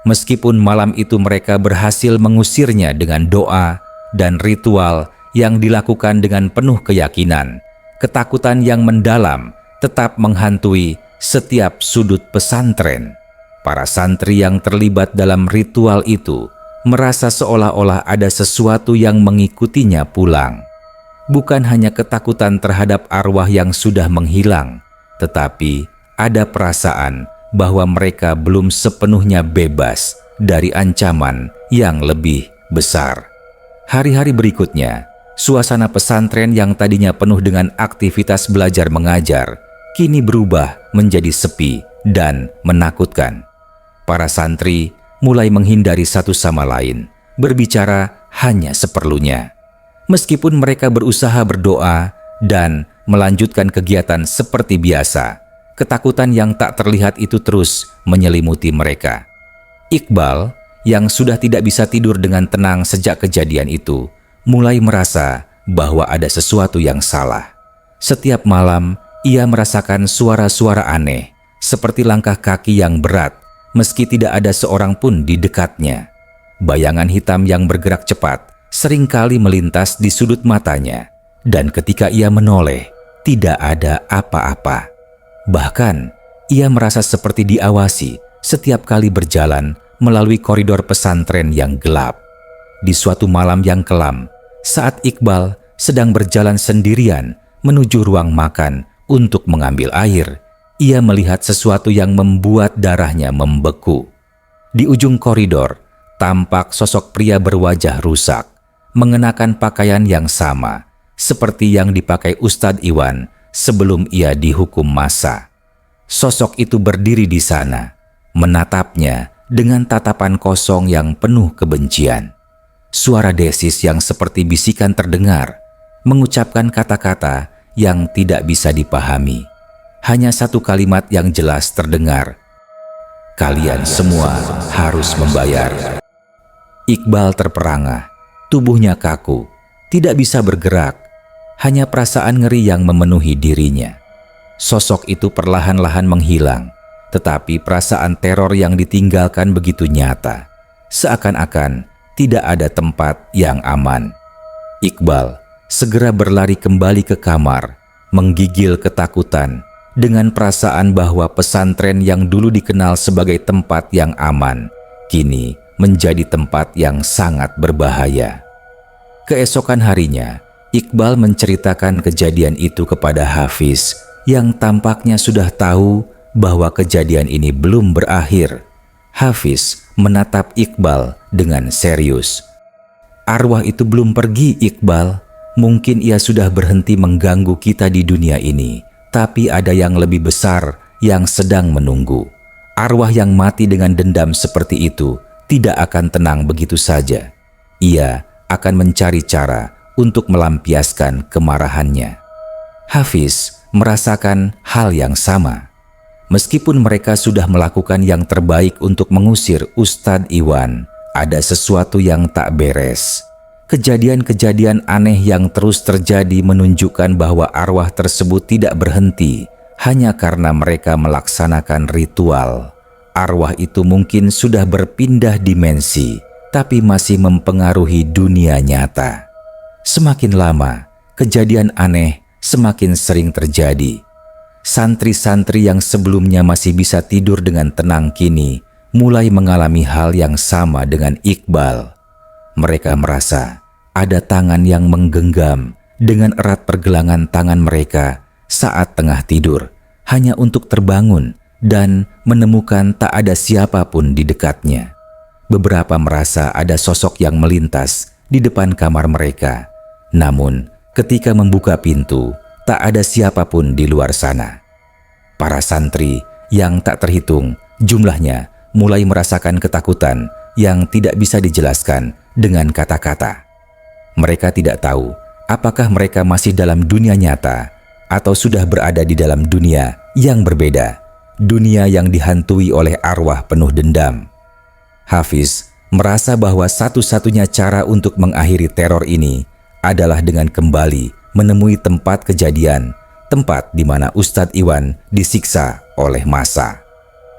Meskipun malam itu mereka berhasil mengusirnya dengan doa dan ritual yang dilakukan dengan penuh keyakinan, ketakutan yang mendalam tetap menghantui setiap sudut pesantren. Para santri yang terlibat dalam ritual itu merasa seolah-olah ada sesuatu yang mengikutinya pulang. Bukan hanya ketakutan terhadap arwah yang sudah menghilang, tetapi ada perasaan bahwa mereka belum sepenuhnya bebas dari ancaman yang lebih besar. Hari-hari berikutnya, suasana pesantren yang tadinya penuh dengan aktivitas belajar mengajar, kini berubah menjadi sepi dan menakutkan. Para santri mulai menghindari satu sama lain, berbicara hanya seperlunya. Meskipun mereka berusaha berdoa dan melanjutkan kegiatan seperti biasa, ketakutan yang tak terlihat itu terus menyelimuti mereka. Iqbal, yang sudah tidak bisa tidur dengan tenang sejak kejadian itu, mulai merasa bahwa ada sesuatu yang salah. Setiap malam, ia merasakan suara-suara aneh, seperti langkah kaki yang berat, meski tidak ada seorang pun di dekatnya. Bayangan hitam yang bergerak cepat seringkali melintas di sudut matanya, dan ketika ia menoleh, tidak ada apa-apa. Bahkan, ia merasa seperti diawasi setiap kali berjalan melalui koridor pesantren yang gelap. Di suatu malam yang kelam, saat Iqbal sedang berjalan sendirian menuju ruang makan untuk mengambil air, ia melihat sesuatu yang membuat darahnya membeku. Di ujung koridor, tampak sosok pria berwajah rusak, mengenakan pakaian yang sama seperti yang dipakai Ustadz Iwan sebelum ia dihukum massa. Sosok itu berdiri di sana, menatapnya dengan tatapan kosong yang penuh kebencian. Suara Desis yang seperti bisikan terdengar, mengucapkan kata-kata yang tidak bisa dipahami. Hanya satu kalimat yang jelas terdengar, "Kalian semua harus membayar." Iqbal terperangah, tubuhnya kaku, tidak bisa bergerak. Hanya perasaan ngeri yang memenuhi dirinya. Sosok itu perlahan-lahan menghilang, tetapi perasaan teror yang ditinggalkan begitu nyata, seakan-akan tidak ada tempat yang aman. Iqbal segera berlari kembali ke kamar, menggigil ketakutan dengan perasaan bahwa pesantren yang dulu dikenal sebagai tempat yang aman, kini menjadi tempat yang sangat berbahaya. Keesokan harinya, Iqbal menceritakan kejadian itu kepada Hafiz yang tampaknya sudah tahu bahwa kejadian ini belum berakhir. Hafiz menatap Iqbal dengan serius. "Arwah itu belum pergi, Iqbal. Mungkin ia sudah berhenti mengganggu kita di dunia ini, tapi ada yang lebih besar yang sedang menunggu. Arwah yang mati dengan dendam seperti itu tidak akan tenang begitu saja. Ia akan mencari cara untuk melampiaskan kemarahannya." Hafiz merasakan hal yang sama. Meskipun mereka sudah melakukan yang terbaik untuk mengusir Ustadz Iwan, ada sesuatu yang tak beres. Kejadian-kejadian aneh yang terus terjadi menunjukkan bahwa arwah tersebut tidak berhenti hanya karena mereka melaksanakan ritual. Arwah itu mungkin sudah berpindah dimensi, tapi masih mempengaruhi dunia nyata. Semakin lama, kejadian aneh semakin sering terjadi. Santri-santri yang sebelumnya masih bisa tidur dengan tenang kini mulai mengalami hal yang sama dengan Iqbal. Mereka merasa ada tangan yang menggenggam dengan erat pergelangan tangan mereka saat tengah tidur, hanya untuk terbangun dan menemukan tak ada siapapun di dekatnya. Beberapa merasa ada sosok yang melintas di depan kamar mereka. Namun, ketika membuka pintu, tak ada siapapun di luar sana. Para santri yang tak terhitung jumlahnya mulai merasakan ketakutan yang tidak bisa dijelaskan dengan kata-kata. Mereka tidak tahu apakah mereka masih dalam dunia nyata atau sudah berada di dalam dunia yang berbeda, dunia yang dihantui oleh arwah penuh dendam. Hafiz merasa bahwa satu-satunya cara untuk mengakhiri teror ini adalah dengan kembali menemui tempat kejadian, tempat di mana Ustadz Iwan disiksa oleh massa.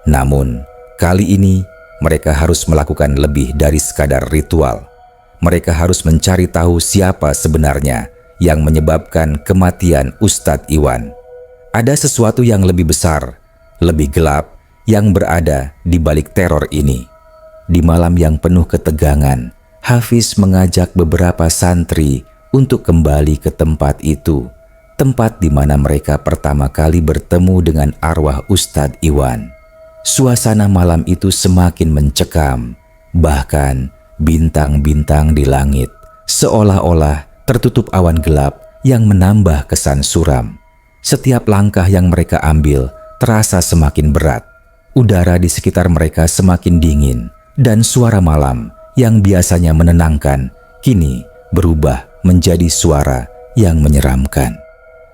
Namun, kali ini mereka harus melakukan lebih dari sekadar ritual. Mereka harus mencari tahu siapa sebenarnya yang menyebabkan kematian Ustadz Iwan. Ada sesuatu yang lebih besar, lebih gelap, yang berada di balik teror ini. Di malam yang penuh ketegangan, Hafiz mengajak beberapa santri untuk kembali ke tempat itu, tempat di mana mereka pertama kali bertemu dengan arwah Ustadz Iwan. Suasana malam itu semakin mencekam, bahkan bintang-bintang di langit seolah-olah tertutup awan gelap yang menambah kesan suram. Setiap langkah yang mereka ambil terasa semakin berat. Udara di sekitar mereka semakin dingin, dan suara malam yang biasanya menenangkan kini berubah menjadi suara yang menyeramkan.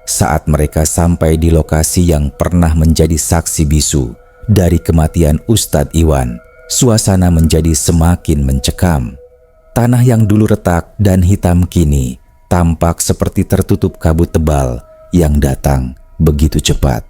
Saat mereka sampai di lokasi yang pernah menjadi saksi bisu dari kematian Ustadz Iwan, suasana menjadi semakin mencekam. Tanah yang dulu retak dan hitam kini tampak seperti tertutup kabut tebal yang datang begitu cepat.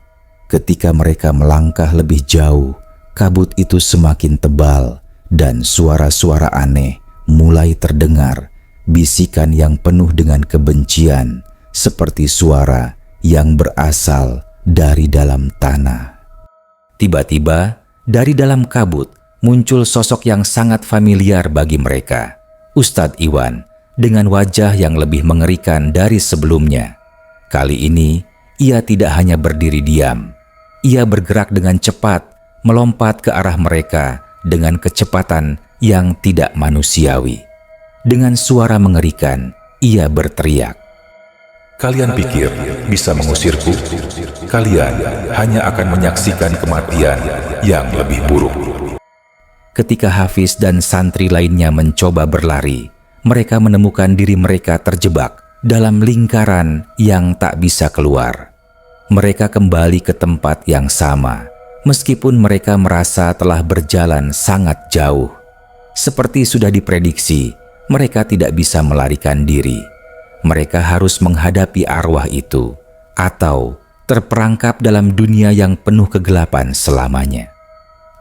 Ketika mereka melangkah lebih jauh, kabut itu semakin tebal dan suara-suara aneh mulai terdengar, bisikan yang penuh dengan kebencian seperti suara yang berasal dari dalam tanah. Tiba-tiba, dari dalam kabut muncul sosok yang sangat familiar bagi mereka, Ustadz Iwan, dengan wajah yang lebih mengerikan dari sebelumnya. Kali ini, ia tidak hanya berdiri diam. Ia bergerak dengan cepat, melompat ke arah mereka dengan kecepatan yang tidak manusiawi. Dengan suara mengerikan, ia berteriak, Kalian pikir bisa mengusirku? Kalian hanya akan menyaksikan kematian yang lebih buruk. Ketika Hafiz dan santri lainnya mencoba berlari, mereka menemukan diri mereka terjebak dalam lingkaran yang tak bisa keluar. Mereka kembali ke tempat yang sama, meskipun mereka merasa telah berjalan sangat jauh. Seperti sudah diprediksi, mereka tidak bisa melarikan diri. Mereka harus menghadapi arwah itu, atau terperangkap dalam dunia yang penuh kegelapan selamanya.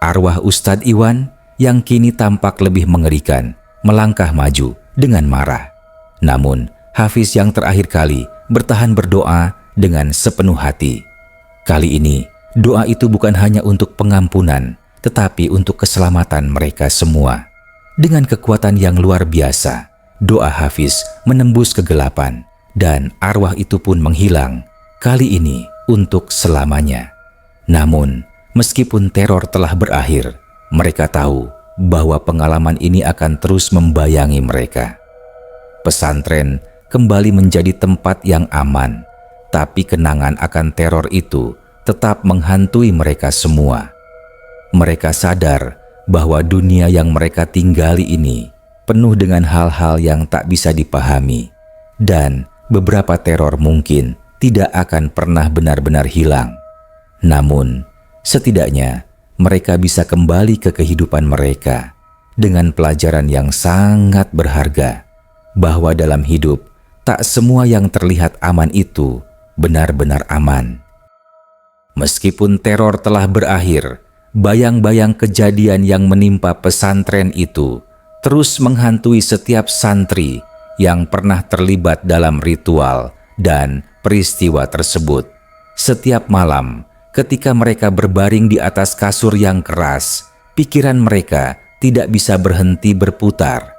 Arwah Ustadz Iwan yang kini tampak lebih mengerikan, melangkah maju dengan marah. Namun, Hafiz yang terakhir kali bertahan berdoa dengan sepenuh hati. Kali ini, doa itu bukan hanya untuk pengampunan, tetapi untuk keselamatan mereka semua. Dengan kekuatan yang luar biasa, doa Hafiz menembus kegelapan, dan arwah itu pun menghilang, kali ini untuk selamanya. Namun, meskipun teror telah berakhir, mereka tahu bahwa pengalaman ini akan terus membayangi mereka. Pesantren kembali menjadi tempat yang aman, tapi kenangan akan teror itu tetap menghantui mereka semua. Mereka sadar bahwa dunia yang mereka tinggali ini penuh dengan hal-hal yang tak bisa dipahami, dan beberapa teror mungkin tidak akan pernah benar-benar hilang. Namun, setidaknya mereka bisa kembali ke kehidupan mereka dengan pelajaran yang sangat berharga, bahwa dalam hidup tak semua yang terlihat aman itu benar-benar aman. Meskipun teror telah berakhir, bayang-bayang kejadian yang menimpa pesantren itu terus menghantui setiap santri yang pernah terlibat dalam ritual dan peristiwa tersebut. Setiap malam, ketika mereka berbaring di atas kasur yang keras, pikiran mereka tidak bisa berhenti berputar.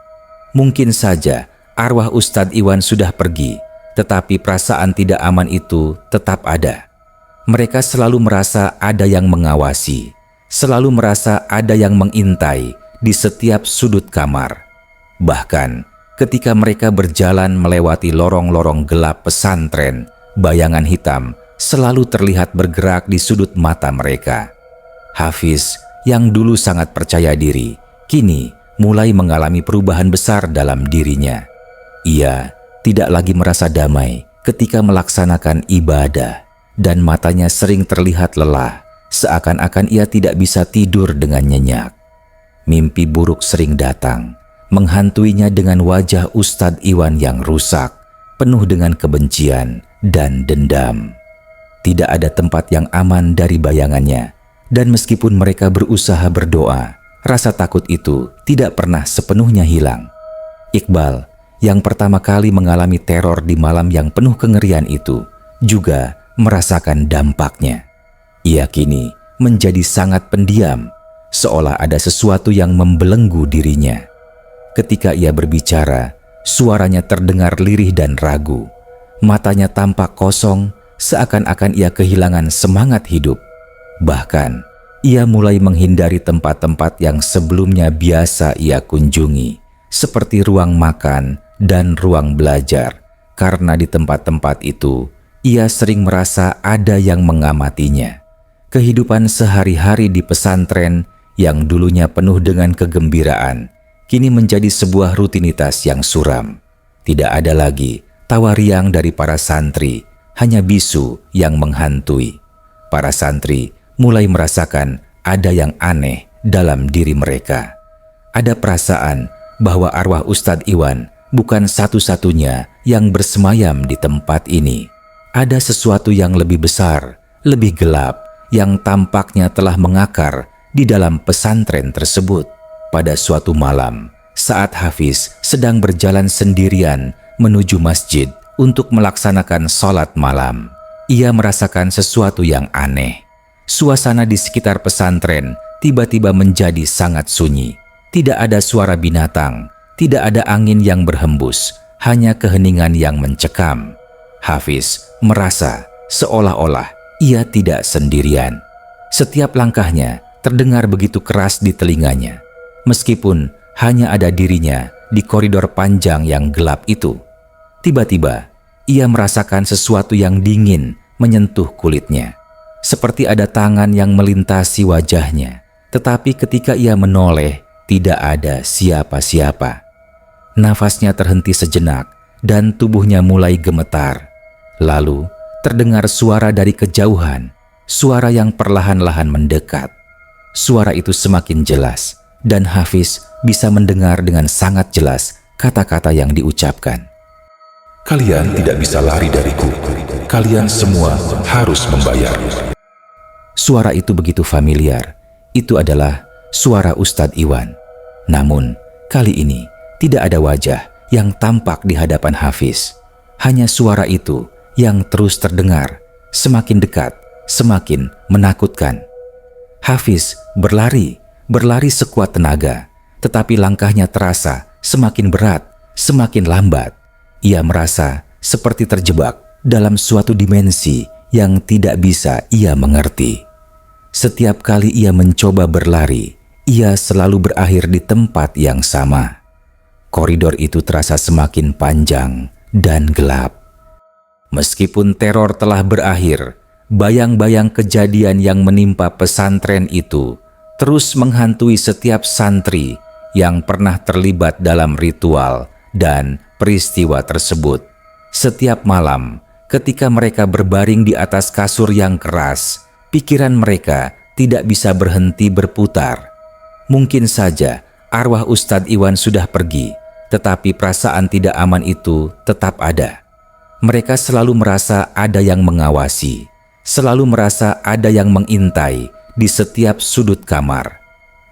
Mungkin saja arwah Ustadz Iwan sudah pergi, tetapi perasaan tidak aman itu tetap ada. Mereka selalu merasa ada yang mengawasi, selalu merasa ada yang mengintai di setiap sudut kamar. Bahkan ketika mereka berjalan melewati lorong-lorong gelap pesantren, bayangan hitam selalu terlihat bergerak di sudut mata mereka. Hafiz yang dulu sangat percaya diri, kini mulai mengalami perubahan besar dalam dirinya. Ia tidak lagi merasa damai ketika melaksanakan ibadah, dan matanya sering terlihat lelah, seakan-akan ia tidak bisa tidur dengan nyenyak. Mimpi buruk sering datang, menghantuinya dengan wajah Ustadz Iwan yang rusak, penuh dengan kebencian dan dendam. Tidak ada tempat yang aman dari bayangannya, dan meskipun mereka berusaha berdoa, rasa takut itu tidak pernah sepenuhnya hilang. Iqbal, yang pertama kali mengalami teror di malam yang penuh kengerian itu, juga merasakan dampaknya. Ia kini menjadi sangat pendiam, seolah ada sesuatu yang membelenggu dirinya. Ketika ia berbicara, suaranya terdengar lirih dan ragu. Matanya tampak kosong, seakan-akan ia kehilangan semangat hidup. Bahkan, ia mulai menghindari tempat-tempat yang sebelumnya biasa ia kunjungi, seperti ruang makan dan ruang belajar, karena di tempat-tempat itu, ia sering merasa ada yang mengamatinya. Kehidupan sehari-hari di pesantren yang dulunya penuh dengan kegembiraan, kini menjadi sebuah rutinitas yang suram. Tidak ada lagi tawa riang dari para santri, hanya bisu yang menghantui. Para santri mulai merasakan ada yang aneh dalam diri mereka. Ada perasaan bahwa arwah Ustadz Iwan bukan satu-satunya yang bersemayam di tempat ini. Ada sesuatu yang lebih besar, lebih gelap, yang tampaknya telah mengakar di dalam pesantren tersebut. Pada suatu malam, saat Hafiz sedang berjalan sendirian menuju masjid untuk melaksanakan sholat malam, ia merasakan sesuatu yang aneh. Suasana di sekitar pesantren tiba-tiba menjadi sangat sunyi. Tidak ada suara binatang, tidak ada angin yang berhembus, hanya keheningan yang mencekam. Hafiz merasa seolah-olah ia tidak sendirian. Setiap langkahnya terdengar begitu keras di telinganya, meskipun hanya ada dirinya di koridor panjang yang gelap itu. Tiba-tiba, ia merasakan sesuatu yang dingin menyentuh kulitnya. Seperti ada tangan yang melintasi wajahnya, tetapi ketika ia menoleh, tidak ada siapa-siapa. Nafasnya terhenti sejenak dan tubuhnya mulai gemetar. Lalu, terdengar suara dari kejauhan, suara yang perlahan-lahan mendekat. Suara itu semakin jelas, dan Hafiz bisa mendengar dengan sangat jelas kata-kata yang diucapkan. Kalian tidak bisa lari dariku. Kalian semua harus membayar. Suara itu begitu familiar. Itu adalah suara Ustadz Iwan. Namun, kali ini tidak ada wajah yang tampak di hadapan Hafiz. Hanya suara itu yang terus terdengar, semakin dekat, semakin menakutkan. Hafiz berlari sekuat tenaga, tetapi langkahnya terasa semakin berat, semakin lambat. Ia merasa seperti terjebak dalam suatu dimensi yang tidak bisa ia mengerti. Setiap kali ia mencoba berlari, ia selalu berakhir di tempat yang sama. Koridor itu terasa semakin panjang dan gelap. Meskipun teror telah berakhir, bayang-bayang kejadian yang menimpa pesantren itu terus menghantui setiap santri yang pernah terlibat dalam ritual dan peristiwa tersebut. Setiap malam, ketika mereka berbaring di atas kasur yang keras, pikiran mereka tidak bisa berhenti berputar. Mungkin saja arwah Ustadz Iwan sudah pergi, tetapi perasaan tidak aman itu tetap ada. Mereka selalu merasa ada yang mengawasi, selalu merasa ada yang mengintai di setiap sudut kamar.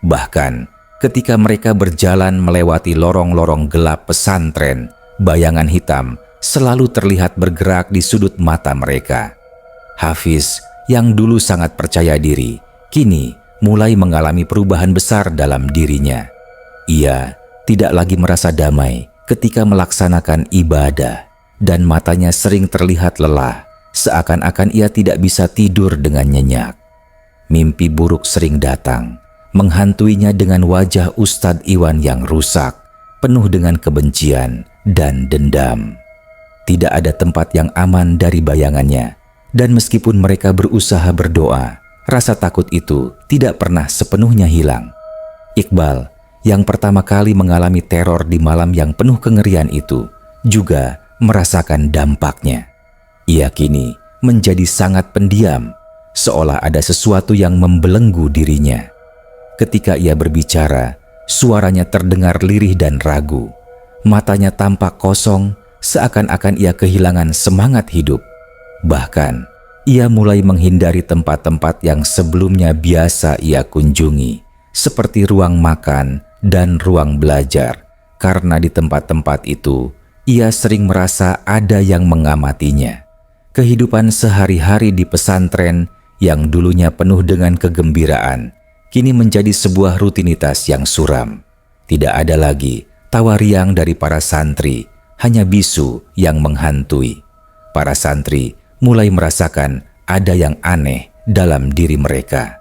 Bahkan ketika mereka berjalan melewati lorong-lorong gelap pesantren, bayangan hitam selalu terlihat bergerak di sudut mata mereka. Hafiz yang dulu sangat percaya diri, kini mulai mengalami perubahan besar dalam dirinya. Ia tidak lagi merasa damai ketika melaksanakan ibadah, dan matanya sering terlihat lelah, seakan-akan ia tidak bisa tidur dengan nyenyak. Mimpi buruk sering datang, menghantuinya dengan wajah Ustadz Iwan yang rusak, penuh dengan kebencian dan dendam. Tidak ada tempat yang aman dari bayangannya, dan meskipun mereka berusaha berdoa, rasa takut itu tidak pernah sepenuhnya hilang. Iqbal, yang pertama kali mengalami teror di malam yang penuh kengerian itu, juga merasakan dampaknya. Ia kini menjadi sangat pendiam, seolah ada sesuatu yang membelenggu dirinya. Ketika ia berbicara, suaranya terdengar lirih dan ragu. Matanya tampak kosong, seakan-akan ia kehilangan semangat hidup. Bahkan, ia mulai menghindari tempat-tempat yang sebelumnya biasa ia kunjungi, seperti ruang makan dan ruang belajar, karena di tempat-tempat itu ia sering merasa ada yang mengamatinya. Kehidupan sehari-hari di pesantren yang dulunya penuh dengan kegembiraan, kini menjadi sebuah rutinitas yang suram. Tidak ada lagi tawa riang dari para santri, hanya bisu yang menghantui. Para santri mulai merasakan ada yang aneh dalam diri mereka.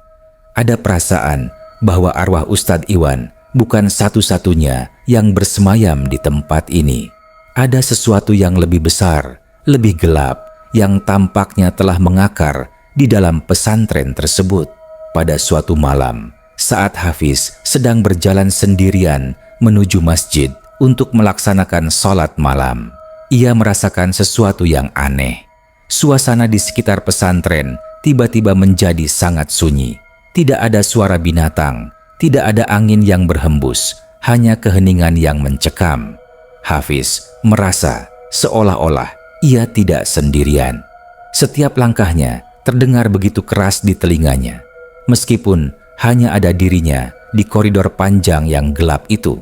Ada perasaan bahwa arwah Ustadz Iwan bukan satu-satunya yang bersemayam di tempat ini. Ada sesuatu yang lebih besar, lebih gelap, yang tampaknya telah mengakar di dalam pesantren tersebut. Pada suatu malam, saat Hafiz sedang berjalan sendirian menuju masjid untuk melaksanakan sholat malam, ia merasakan sesuatu yang aneh. Suasana di sekitar pesantren tiba-tiba menjadi sangat sunyi. Tidak ada suara binatang, tidak ada angin yang berhembus, hanya keheningan yang mencekam. Hafiz merasa seolah-olah ia tidak sendirian. Setiap langkahnya terdengar begitu keras di telinganya, meskipun hanya ada dirinya di koridor panjang yang gelap itu.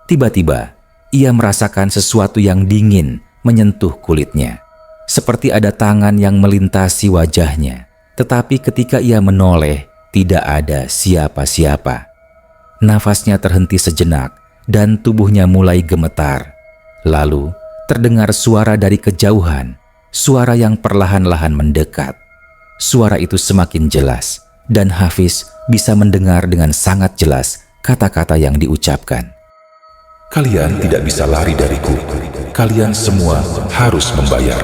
Tiba-tiba, ia merasakan sesuatu yang dingin menyentuh kulitnya. Seperti ada tangan yang melintasi wajahnya, tetapi ketika ia menoleh, Tidak ada siapa-siapa. Nafasnya terhenti sejenak dan tubuhnya mulai gemetar. Lalu terdengar suara dari kejauhan, suara yang perlahan-lahan mendekat. Suara itu semakin jelas dan Hafiz bisa mendengar dengan sangat jelas kata-kata yang diucapkan. Kalian tidak bisa lari dariku. Kalian semua harus membayar.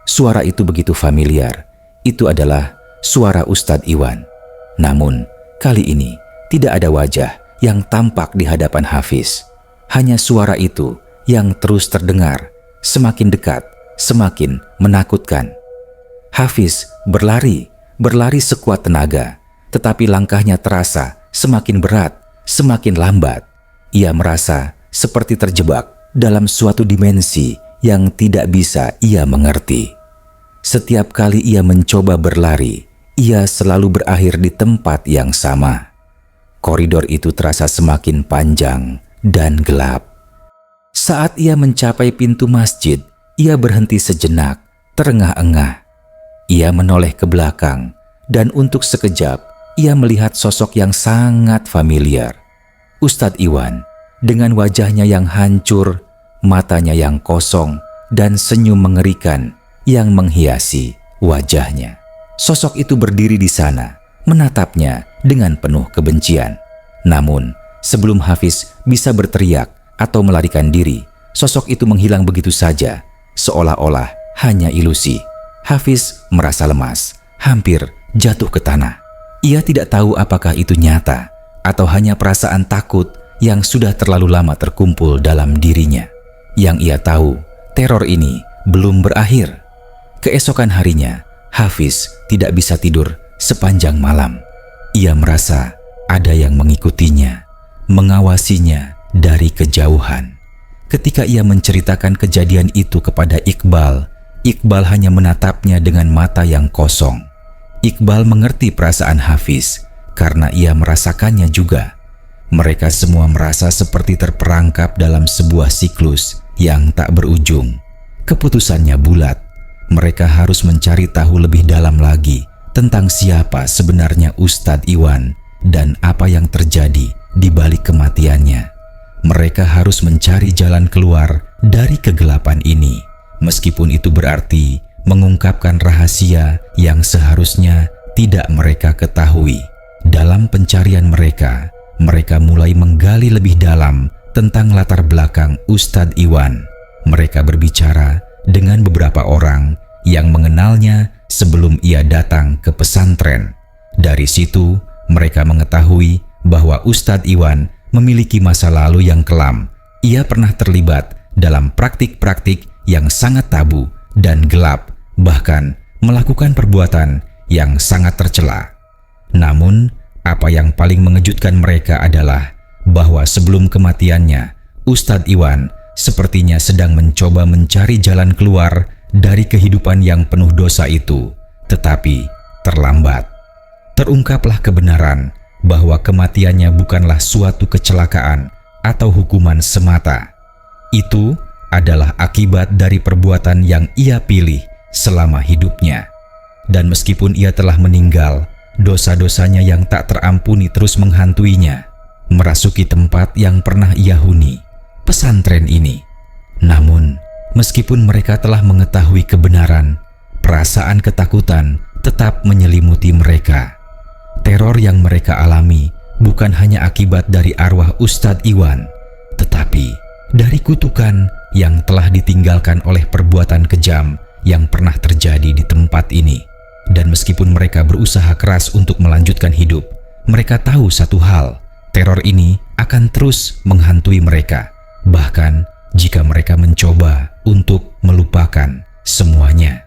Suara itu begitu familiar. Itu adalah suara Ustadz Iwan. Namun, kali ini tidak ada wajah yang tampak di hadapan Hafiz. Hanya suara itu yang terus terdengar, semakin dekat, semakin menakutkan. Hafiz berlari sekuat tenaga, tetapi langkahnya terasa semakin berat, semakin lambat. Ia merasa seperti terjebak dalam suatu dimensi yang tidak bisa ia mengerti. Setiap kali ia mencoba berlari, ia selalu berakhir di tempat yang sama. Koridor itu terasa semakin panjang dan gelap. Saat ia mencapai pintu masjid, ia berhenti sejenak, terengah-engah. Ia menoleh ke belakang, dan untuk sekejap, ia melihat sosok yang sangat familiar. Ustadz Iwan, dengan wajahnya yang hancur, matanya yang kosong, dan senyum mengerikan yang menghiasi wajahnya. Sosok itu berdiri di sana, menatapnya dengan penuh kebencian. Namun, sebelum Hafiz bisa berteriak atau melarikan diri, sosok itu menghilang begitu saja, seolah-olah hanya ilusi. Hafiz merasa lemas, hampir jatuh ke tanah. Ia tidak tahu apakah itu nyata atau hanya perasaan takut yang sudah terlalu lama terkumpul dalam dirinya. Yang ia tahu, teror ini belum berakhir. Keesokan harinya, Hafiz tidak bisa tidur sepanjang malam. Ia merasa ada yang mengikutinya, mengawasinya dari kejauhan. Ketika ia menceritakan kejadian itu kepada Iqbal, Iqbal hanya menatapnya dengan mata yang kosong. Iqbal mengerti perasaan Hafiz karena ia merasakannya juga. Mereka semua merasa seperti terperangkap dalam sebuah siklus yang tak berujung. Keputusannya bulat. Mereka harus mencari tahu lebih dalam lagi tentang siapa sebenarnya Ustadz Iwan dan apa yang terjadi di balik kematiannya. Mereka harus mencari jalan keluar dari kegelapan ini, meskipun itu berarti mengungkapkan rahasia yang seharusnya tidak mereka ketahui. Dalam pencarian mereka, mereka mulai menggali lebih dalam tentang latar belakang Ustadz Iwan. Mereka berbicara dengan beberapa orang yang mengenalnya sebelum ia datang ke pesantren. Dari situ, mereka mengetahui bahwa Ustadz Iwan memiliki masa lalu yang kelam. Ia pernah terlibat dalam praktik-praktik yang sangat tabu dan gelap, bahkan melakukan perbuatan yang sangat tercela. Namun, apa yang paling mengejutkan mereka adalah bahwa sebelum kematiannya, Ustadz Iwan sepertinya sedang mencoba mencari jalan keluar dari kehidupan yang penuh dosa itu, tetapi terlambat. Terungkaplah kebenaran bahwa kematiannya bukanlah suatu kecelakaan atau hukuman semata. Itu adalah akibat dari perbuatan yang ia pilih selama hidupnya. Dan meskipun ia telah meninggal, dosa-dosanya yang tak terampuni terus menghantuinya, merasuki tempat yang pernah ia huni, pesantren ini. Namun, meskipun mereka telah mengetahui kebenaran, perasaan ketakutan tetap menyelimuti mereka. Teror yang mereka alami bukan hanya akibat dari arwah Ustadz Iwan, tetapi dari kutukan yang telah ditinggalkan oleh perbuatan kejam yang pernah terjadi di tempat ini. Dan meskipun mereka berusaha keras untuk melanjutkan hidup, mereka tahu satu hal, teror ini akan terus menghantui mereka, bahkan jika mereka mencoba untuk melupakan semuanya.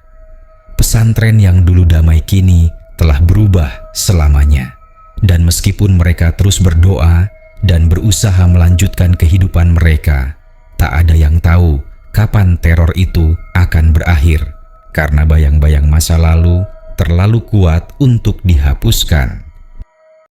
Pesantren yang dulu damai kini telah berubah selamanya. Dan meskipun mereka terus berdoa dan berusaha melanjutkan kehidupan mereka, tak ada yang tahu kapan teror itu akan berakhir, karena bayang-bayang masa lalu terlalu kuat untuk dihapuskan.